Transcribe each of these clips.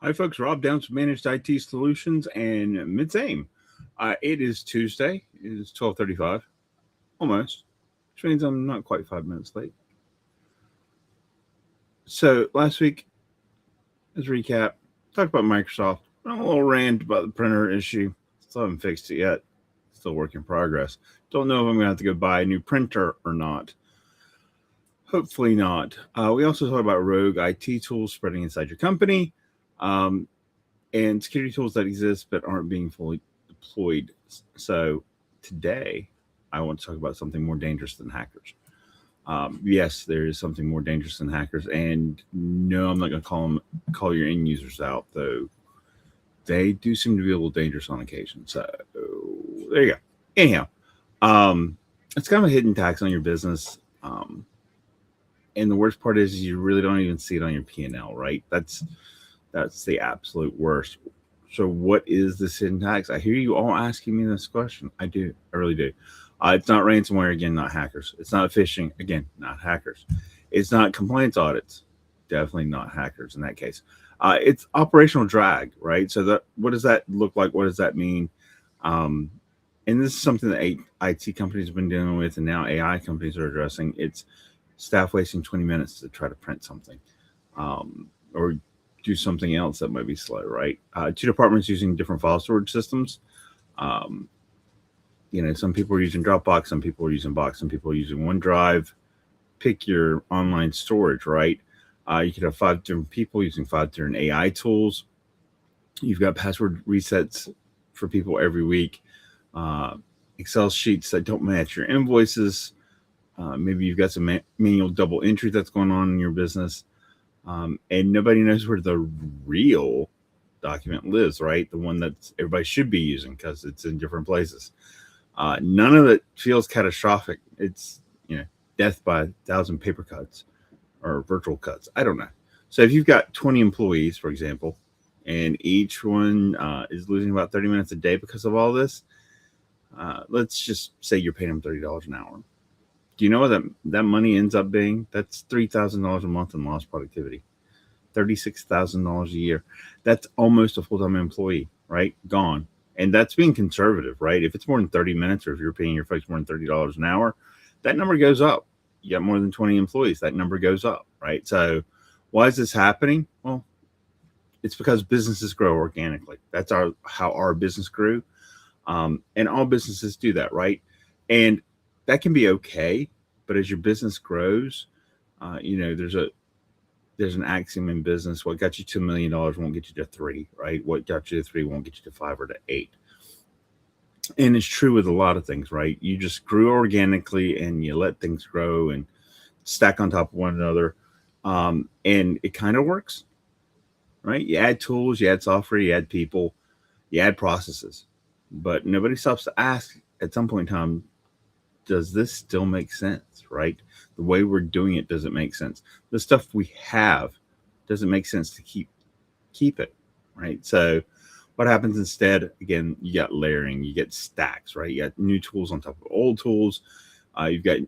Hi, folks. Rob Downs from Managed IT Solutions and Mid-Same. It is Tuesday. It is 12:35, almost, which means I'm not quite 5 minutes late. So last week, as a recap, talked about Microsoft. Went on a little rant about the printer issue. Still haven't fixed it yet. Still work in progress. Don't know if I'm going to have to go buy a new printer or not. Hopefully not. We also talked about rogue IT tools spreading inside your company. And security tools that exist but aren't being fully deployed. So today, I want to talk about something more dangerous than hackers. Yes, there is something more dangerous than hackers, and no, I'm not going to call your end users out, though. They do seem to be a little dangerous on occasion. So there you go. Anyhow, it's kind of a hidden tax on your business. And the worst part is you really don't even see it on your P&L, right? That's the absolute worst. So what is this hidden tax? I hear you all asking me this question. I do. I really do. It's not ransomware, again, not hackers. It's not phishing, again, not hackers. It's not compliance audits, definitely not hackers in that case. It's operational drag, right? So what does that look like? What does that mean? And this is something that IT companies have been dealing with, and now AI companies are addressing. It's staff wasting 20 minutes to try to print something, or do something else that might be slow, right? Two departments using different file storage systems. Um, some people are using Dropbox, some people are using Box, some people are using OneDrive. Pick your online storage, right? You could have 5 different people using 5 different AI tools. You've got password resets for people every week. Excel sheets that don't match your invoices. Maybe you've got some manual double entry that's going on in your business. And nobody knows where the real document lives, right? The one that everybody should be using because it's in different places. None of it feels catastrophic. It's, death by 1,000 paper cuts or virtual cuts. I don't know. So if you've got 20 employees, for example, and each one is losing about 30 minutes a day because of all this, let's just say you're paying them $30 an hour. Do you know what that money ends up being? That's $3,000 a month in lost productivity, $36,000 a year. That's almost a full-time employee, right? Gone. And that's being conservative, right? If it's more than 30 minutes, or if you're paying your folks more than $30 an hour, that number goes up. You got more than 20 employees, that number goes up, right? So why is this happening? Well, it's because businesses grow organically. That's how our business grew. And all businesses do that, right? And that can be okay, but as your business grows, there's an axiom in business: what got you to $1 million won't get you to 3, right? What got you to 3 won't get you to 5 or to 8. And it's true with a lot of things, right? You just grew organically, and you let things grow and stack on top of one another, and it kind of works, right? You add tools, you add software, you add people, you add processes, but nobody stops to ask at some point in time, does this still make sense, right? The way we're doing it, does it make sense? The stuff we have, does it make sense to keep it, right? So what happens instead? Again, you got layering, you get stacks, right? You got new tools on top of old tools. You've got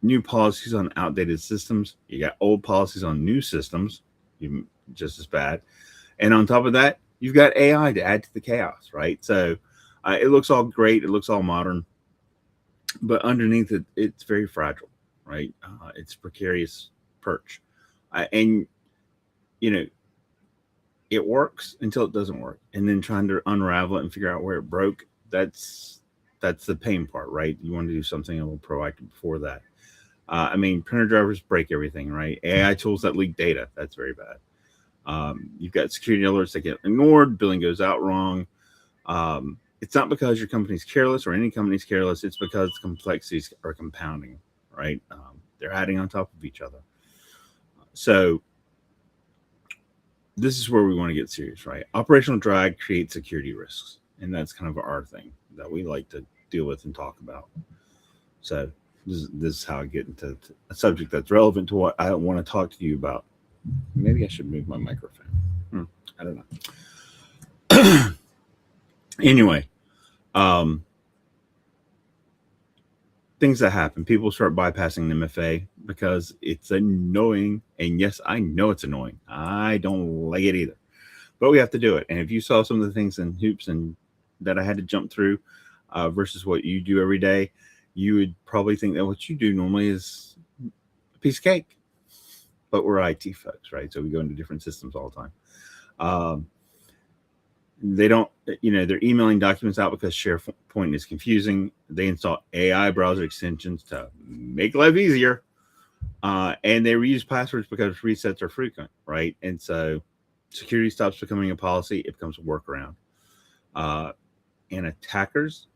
new policies on outdated systems. You got old policies on new systems, even just as bad. And on top of that, you've got AI to add to the chaos, right? So it looks all great. It looks all modern. But underneath it, it's very fragile, right? It's precarious perch. And, it works until it doesn't work. And then trying to unravel it and figure out where it broke, that's the pain part, right? You want to do something a little proactive before that. Printer drivers break everything, right? AI tools that leak data, that's very bad. You've got security alerts that get ignored, billing goes out wrong. It's not because your company's careless or any company's careless. It's because complexities are compounding, right? They're adding on top of each other. So this is where we want to get serious, right? Operational drag creates security risks. And that's kind of our thing that we like to deal with and talk about. So this is how I get into a subject that's relevant to what I want to talk to you about. Maybe I should move my microphone. I don't know. Anyway, things that happen. People start bypassing the MFA because it's annoying. And yes, I know it's annoying. I don't like it either. but we have to do it. And if you saw some of the things and hoops and that I had to jump through versus what you do every day, you would probably think that what you do normally is a piece of cake. But we're IT folks, right? So we go into different systems all the time. They don't, they're emailing documents out because SharePoint is confusing. They install AI browser extensions to make life easier. And they reuse passwords because resets are frequent, right? And so security stops becoming a policy. It becomes a workaround. And hackers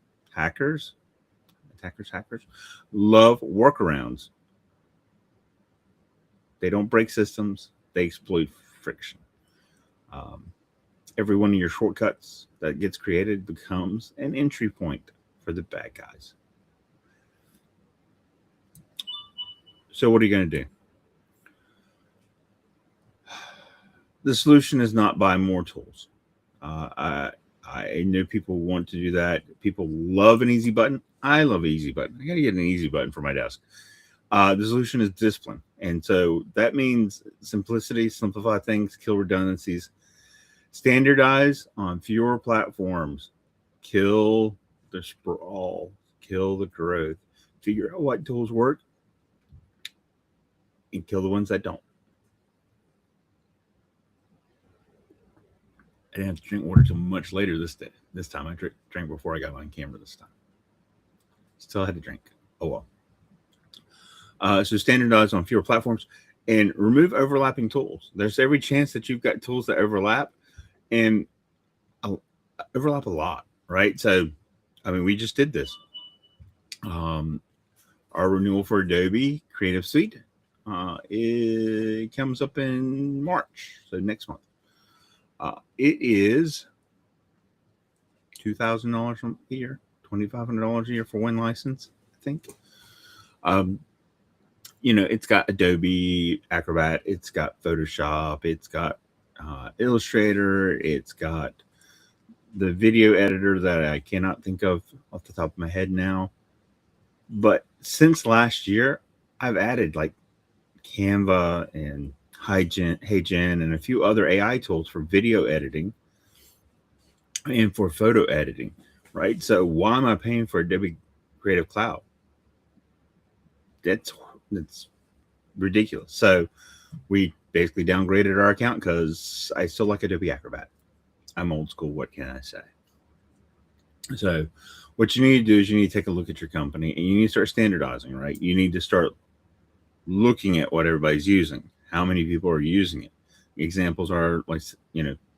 love workarounds. They don't break systems. They exploit friction. Every one of your shortcuts that gets created becomes an entry point for the bad guys. So what are you going to do? The solution is not buy more tools. I know people want to do that. People love an easy button. I love an easy button. I got to get an easy button for my desk. The solution is discipline. And so that means simplicity, simplify things, kill redundancies, standardize on fewer platforms, kill the sprawl, kill the growth, figure out what tools work, and kill the ones that don't. I didn't have to drink water till much later this day. This time I drank before I got on camera this time. Still had to drink. Oh well. So standardize on fewer platforms and remove overlapping tools. There's every chance that you've got tools that overlap and overlap a lot, right? So, I mean, we just did this. Our renewal for Adobe Creative Suite, it comes up in March, so next month. It is $2,000 a year, $2,500 a year for one license, I think. It's got Adobe Acrobat, it's got Photoshop, it's got Illustrator, it's got the video editor that I cannot think of off the top of my head now. But since last year, I've added like Canva and HeyGen and a few other AI tools for video editing and for photo editing, right? So why am I paying for Adobe Creative Cloud? That's ridiculous. So we basically downgraded our account because I still like Adobe Acrobat. I'm old school. What can I say? So what you need to do is you need to take a look at your company and you need to start standardizing, right? You need to start looking at what everybody's using. How many people are using it? Examples are like,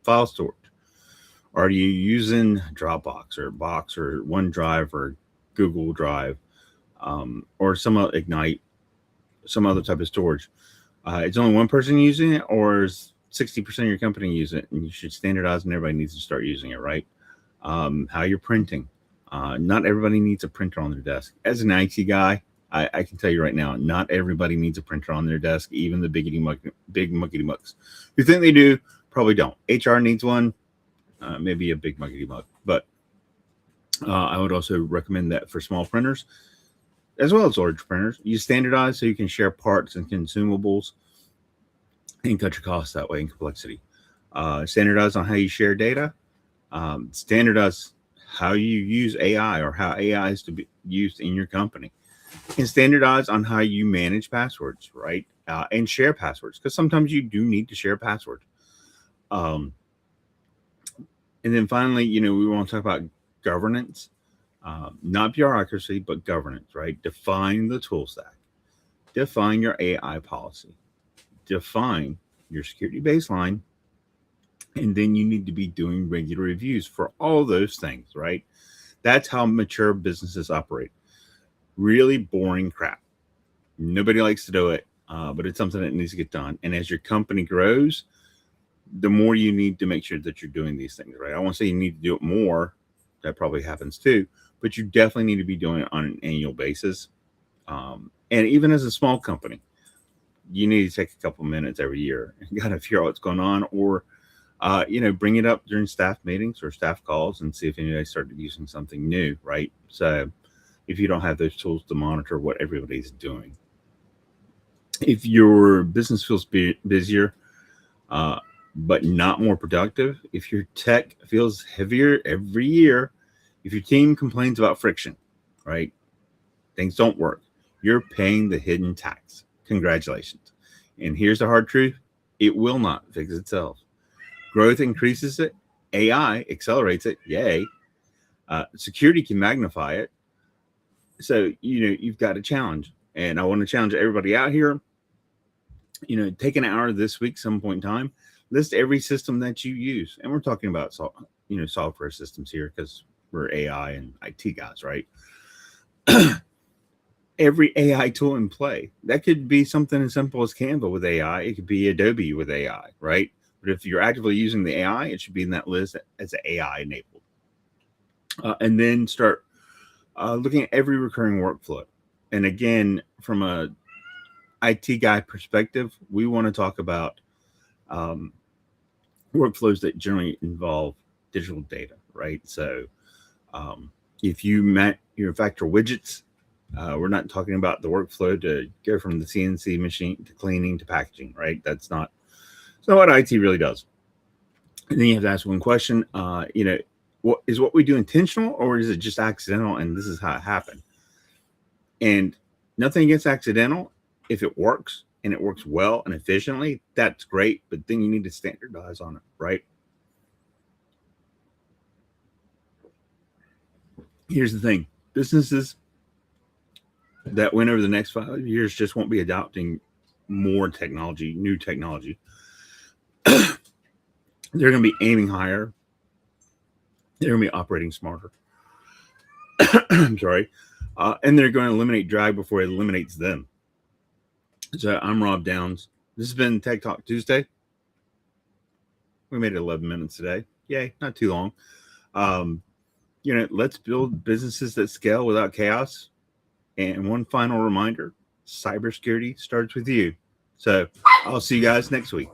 file storage. Are you using Dropbox or Box or OneDrive or Google Drive or some Ignite, some other type of storage? It's only one person using it, or is 60% of your company use it? And you should standardize, and everybody needs to start using it, right? How you're printing. Not everybody needs a printer on their desk. As an IT guy, I can tell you right now, not everybody needs a printer on their desk, even the big muckety mucks. You think they do, probably don't. HR needs one, maybe a big muckety muck. But I would also recommend that for small printers, as well as large printers, you standardize so you can share parts and consumables and cut your costs that way in complexity. Standardize on how you share data. Standardize how you use AI or how AI is to be used in your company. And standardize on how you manage passwords, right? And share passwords, because sometimes you do need to share passwords. And then finally, we want to talk about governance. Not bureaucracy, but governance, right? Define the tool stack. Define your AI policy. Define your security baseline. And then you need to be doing regular reviews for all those things, right? That's how mature businesses operate. Really boring crap. Nobody likes to do it, but it's something that needs to get done. And as your company grows, the more you need to make sure that you're doing these things, right? I won't say you need to do it more. That probably happens too, but you definitely need to be doing it on an annual basis. And even as a small company, you need to take a couple minutes every year and kind of figure out what's going on, or bring it up during staff meetings or staff calls and see if anybody started using something new, right? So if you don't have those tools to monitor what everybody's doing. If your business feels busier, but not more productive. If your tech feels heavier every year, if your team complains about friction, right? Things don't work. You're paying the hidden tax. Congratulations. And here's the hard truth. It will not fix itself. Growth increases it. AI accelerates it. Yay. Security can magnify it. So, you've got a challenge. And I want to challenge everybody out here. Take an hour this week, some point in time, list every system that you use. And we're talking about, software systems here because we're AI and IT guys, right? Every AI tool in play. That could be something as simple as Canva with AI. It could be Adobe with AI, right? But if you're actively using the AI, it should be in that list as AI enabled. And then start looking at every recurring workflow. And again, from a IT guy perspective, we want to talk about workflows that generally involve digital data, right? So if you factor widgets, we're not talking about the workflow to go from the CNC machine to cleaning to packaging, right? That's not what IT really does. And then you have to ask one question, what we do intentional or is it just accidental? And this is how it happened. And nothing against accidental. If it works and it works well and efficiently, that's great. But then you need to standardize on it, right? Here's the thing. Businesses that win over the next 5 years just won't be adopting more technology, new technology. They're going to be aiming higher. They're going to be operating smarter. I'm sorry. And they're going to eliminate drag before it eliminates them. So I'm Rob Downs. This has been Tech Talk Tuesday. We made it 11 minutes today. Yay, not too long. Let's build businesses that scale without chaos. And one final reminder, cybersecurity starts with you. So I'll see you guys next week.